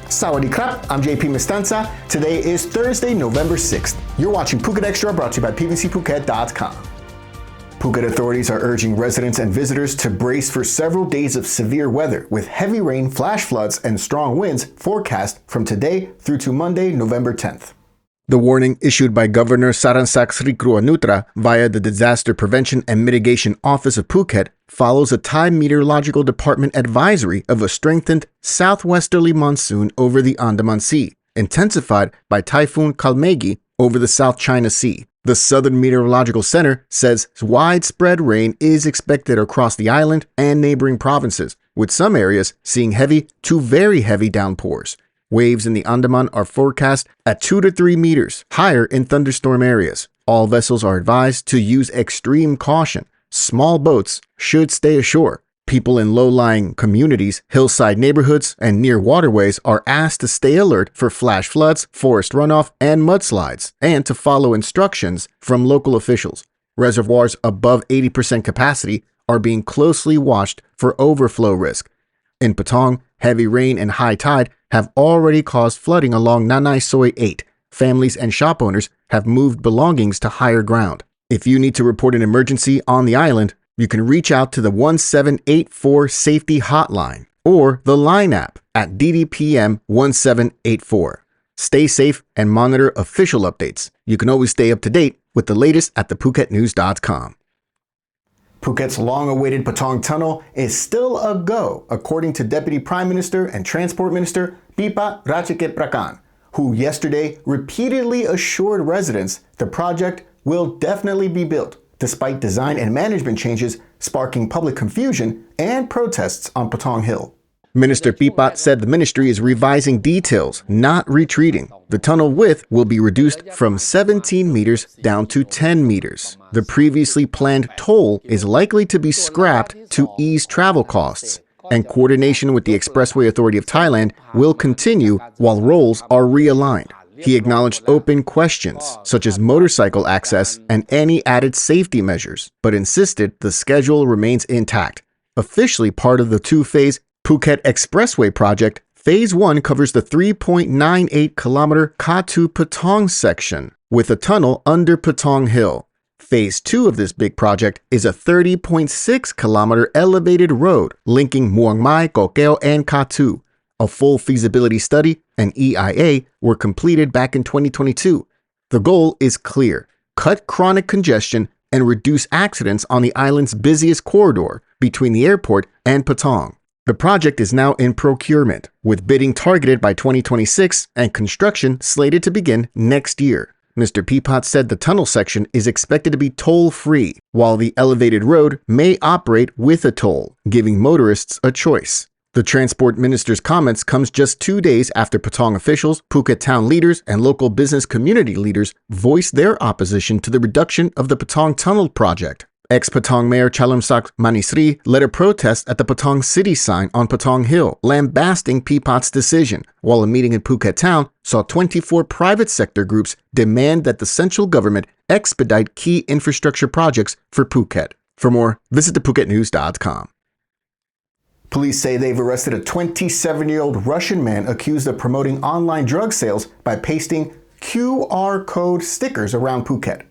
Sawadee krap, I'm JP Mestanza. Today is Thursday, November 6th. You're watching Phuket Extra, brought to you by pvcphuket.com. Phuket authorities are urging residents and visitors to brace for several days of severe weather with heavy rain, flash floods, and strong winds forecast from today through to Monday, November 10th. The warning issued by Governor Saransak Srikruanutra via the Disaster Prevention and Mitigation Office of Phuket follows a Thai Meteorological Department advisory of a strengthened southwesterly monsoon over the Andaman Sea, intensified by Typhoon Kalmegi over the South China Sea. The Southern Meteorological Center says widespread rain is expected across the island and neighboring provinces, with some areas seeing heavy to very heavy downpours. Waves in the Andaman are forecast at 2 to 3 meters, higher in thunderstorm areas. All vessels are advised to use extreme caution. Small boats should stay ashore. People in low-lying communities, hillside neighborhoods, and near waterways are asked to stay alert for flash floods, forest runoff, and mudslides, and to follow instructions from local officials. Reservoirs above 80% capacity are being closely watched for overflow risk. In Patong, heavy rain and high tide have already caused flooding along Nanai Soi 8. Families and shop owners have moved belongings to higher ground. If you need to report an emergency on the island, you can reach out to the 1784 Safety Hotline or the Line app at DDPM 1784. Stay safe and monitor official updates. You can always stay up to date with the latest at thephuket.news.com. Phuket's long-awaited Patong Tunnel is still a go, according to Deputy Prime Minister and Transport Minister Phiphat Ratchakitprakarn, who yesterday repeatedly assured residents the project will definitely be built, despite design and management changes sparking public confusion and protests on Patong Hill. Minister Phiphat said the ministry is revising details, not retreating. The tunnel width will be reduced from 17 meters down to 10 meters. The previously planned toll is likely to be scrapped to ease travel costs, and coordination with the Expressway Authority of Thailand will continue while roles are realigned. He acknowledged open questions, such as motorcycle access and any added safety measures, but insisted the schedule remains intact. Officially part of the two-phase Phuket Expressway project, Phase 1 covers the 3.98-kilometer Katu Patong section, with a tunnel under Patong Hill. Phase 2 of this big project is a 30.6-kilometer elevated road linking Muang Mai, Koh Keo, and Katu. A full feasibility study and EIA were completed back in 2022. The goal is clear: cut chronic congestion and reduce accidents on the island's busiest corridor between the airport and Patong. The project is now in procurement, with bidding targeted by 2026 and construction slated to begin next year. Mr. Phiphat said the tunnel section is expected to be toll-free, while the elevated road may operate with a toll, giving motorists a choice. The Transport Minister's comments comes just 2 days after Patong officials, Phuket town leaders, and local business community leaders voiced their opposition to the reduction of the Patong Tunnel project. Ex-Patong Mayor Chalamsak Manisri led a protest at the Patong City sign on Patong Hill, lambasting Phiphat's decision, while a meeting in Phuket town saw 24 private sector groups demand that the central government expedite key infrastructure projects for Phuket. For more, visit thephuket.news.com. Police say they've arrested a 27-year-old Russian man accused of promoting online drug sales by pasting QR code stickers around Phuket.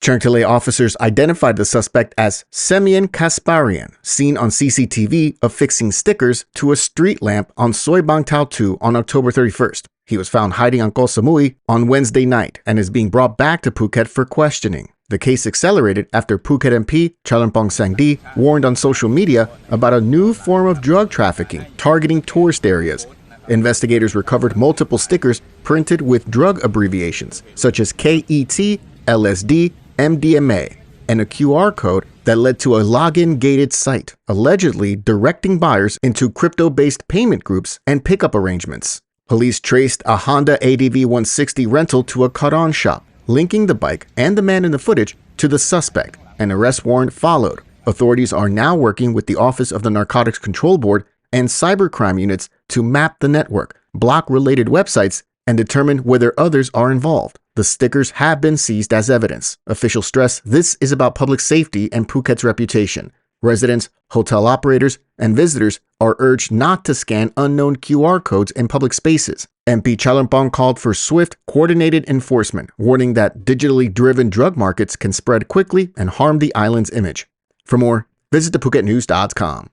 Cherngtalay officers identified the suspect as Semyon Kasparian, seen on CCTV affixing stickers to a street lamp on Soi Bang Tao 2 on October 31st. He was found hiding on Koh Samui on Wednesday night and is being brought back to Phuket for questioning. The case accelerated after Phuket MP Chalermpong Sangdi warned on social media about a new form of drug trafficking targeting tourist areas. Investigators recovered multiple stickers printed with drug abbreviations such as KET, LSD, MDMA, and a QR code that led to a login-gated site, allegedly directing buyers into crypto-based payment groups and pickup arrangements. Police traced a Honda ADV 160 rental to a cut-on shop, linking the bike and the man in the footage to the suspect. An arrest warrant followed. Authorities are now working with the Office of the Narcotics Control Board and cybercrime units to map the network, block related websites, and determine whether others are involved. The stickers have been seized as evidence. Officials stress this is about public safety and Phuket's reputation. Residents, hotel operators, and visitors are urged not to scan unknown QR codes in public spaces. MP Chalermpong called for swift, coordinated enforcement, warning that digitally driven drug markets can spread quickly and harm the island's image. For more, visit thephuket.news.com.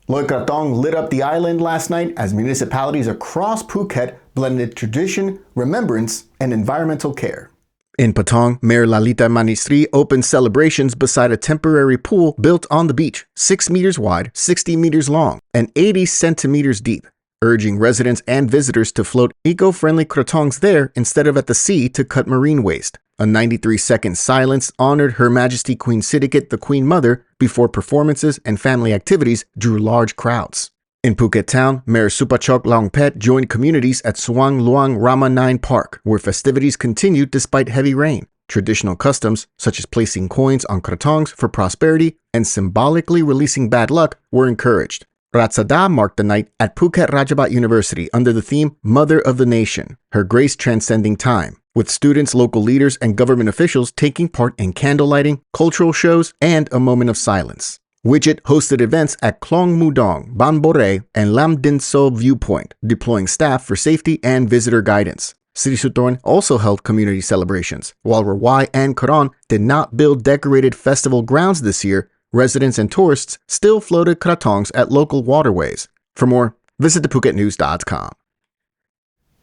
Loy Krathong lit up the island last night as municipalities across Phuket blended tradition, remembrance, and environmental care. In Patong, Mayor Lalita Manisri opened celebrations beside a temporary pool built on the beach, 6 meters wide, 60 meters long, and 80 centimeters deep, urging residents and visitors to float eco-friendly krathongs there instead of at the sea to cut marine waste. A 93-second silence honored Her Majesty Queen Sirikit, the Queen Mother, before performances and family activities drew large crowds. In Phuket Town, Mayor Supachok Longpet joined communities at Suang Luang Rama 9 Park, where festivities continued despite heavy rain. Traditional customs, such as placing coins on krathongs for prosperity and symbolically releasing bad luck, were encouraged. Ratsada marked the night at Phuket Rajabat University under the theme Mother of the Nation, Her Grace Transcending Time, with students, local leaders, and government officials taking part in candle lighting, cultural shows, and a moment of silence. Widget hosted events at Klong Mudong, Ban Bore, and Lam Din So Viewpoint, deploying staff for safety and visitor guidance. Sri Sutorn also held community celebrations. While Rawai and Koron did not build decorated festival grounds this year, residents and tourists still floated krathongs at local waterways. For more, visit thephuket.news.com.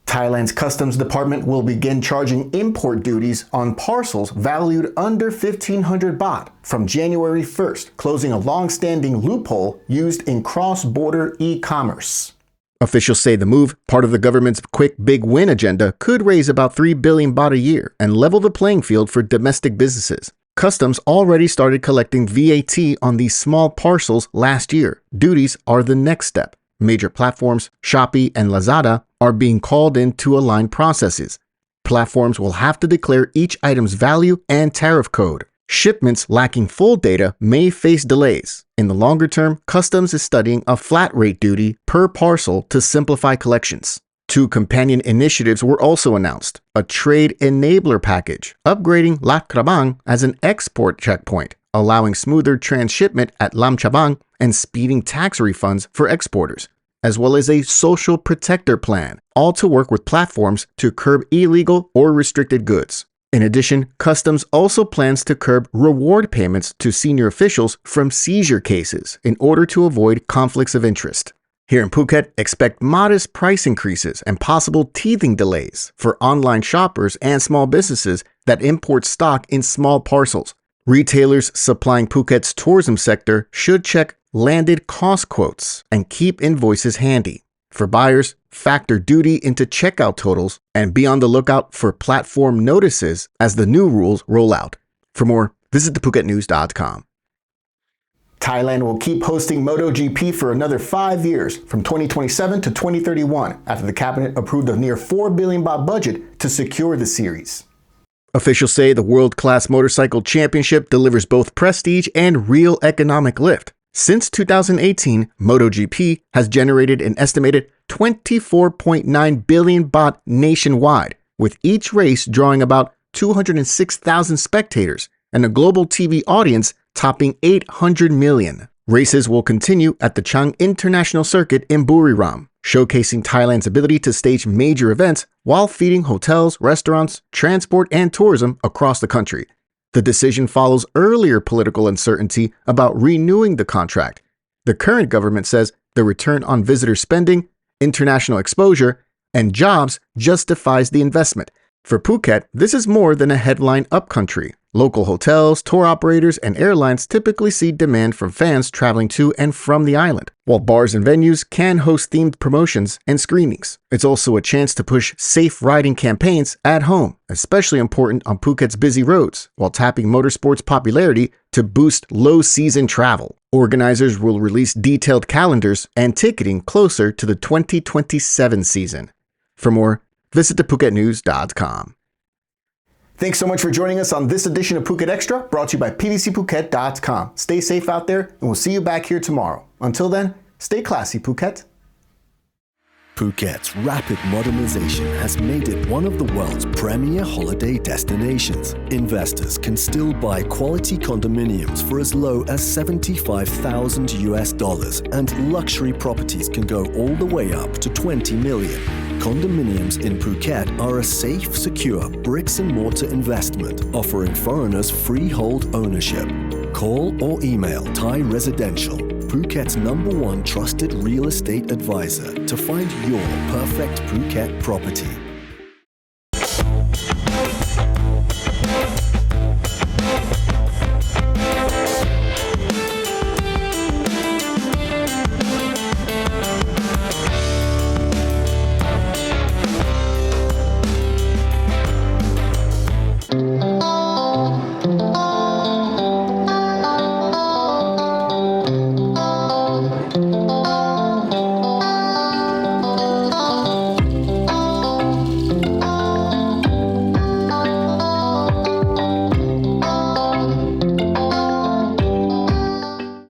Thailand's Customs Department will begin charging import duties on parcels valued under 1,500 baht from January 1st, closing a long-standing loophole used in cross-border e-commerce. Officials say the move, part of the government's quick big win agenda, could raise about 3 billion baht a year and level the playing field for domestic businesses. Customs already started collecting VAT on these small parcels last year. Duties are the next step. Major platforms, Shopee and Lazada, are being called in to align processes. Platforms will have to declare each item's value and tariff code. Shipments lacking full data may face delays. In the longer term, Customs is studying a flat rate duty per parcel to simplify collections. 2 companion initiatives were also announced. A trade enabler package, upgrading Lat Krabang as an export checkpoint, allowing smoother transshipment at Lam Chabang and speeding tax refunds for exporters, as well as a social protector plan, all to work with platforms to curb illegal or restricted goods. In addition, Customs also plans to curb reward payments to senior officials from seizure cases in order to avoid conflicts of interest. Here in Phuket, expect modest price increases and possible teething delays for online shoppers and small businesses that import stock in small parcels. Retailers supplying Phuket's tourism sector should check landed cost quotes and keep invoices handy. For buyers, factor duty into checkout totals and be on the lookout for platform notices as the new rules roll out. For more, visit thephuket.news.com. Thailand will keep hosting MotoGP for another 5 years, from 2027 to 2031, after the cabinet approved a near 4 billion baht budget to secure the series. Officials say the world-class motorcycle championship delivers both prestige and real economic lift. Since 2018, MotoGP has generated an estimated 24.9 billion baht nationwide, with each race drawing about 206,000 spectators and a global TV audience topping 800 million. Races will continue at the Chang International Circuit in Buriram, showcasing Thailand's ability to stage major events while feeding hotels, restaurants, transport, and tourism across the country. The decision follows earlier political uncertainty about renewing the contract. The current government says the return on visitor spending, international exposure, and jobs justifies the investment. For Phuket, this is more than a headline upcountry. Local hotels, tour operators, and airlines typically see demand from fans traveling to and from the island, while bars and venues can host themed promotions and screenings. It's also a chance to push safe riding campaigns at home, especially important on Phuket's busy roads, while tapping motorsports popularity to boost low-season travel. Organizers will release detailed calendars and ticketing closer to the 2027 season. For more, visit thephuket.news.com. Thanks so much for joining us on this edition of Phuket Extra, brought to you by PVCPhuket.com. Stay safe out there, and we'll see you back here tomorrow. Until then, stay classy, Phuket. Phuket's rapid modernization has made it one of the world's premier holiday destinations. Investors can still buy quality condominiums for as low as $75,000, and luxury properties can go all the way up to 20 million. Condominiums in Phuket are a safe, secure bricks-and-mortar investment, offering foreigners freehold ownership. Call or email Thai Residential, Phuket's #1 trusted real estate advisor, to find your perfect Phuket property.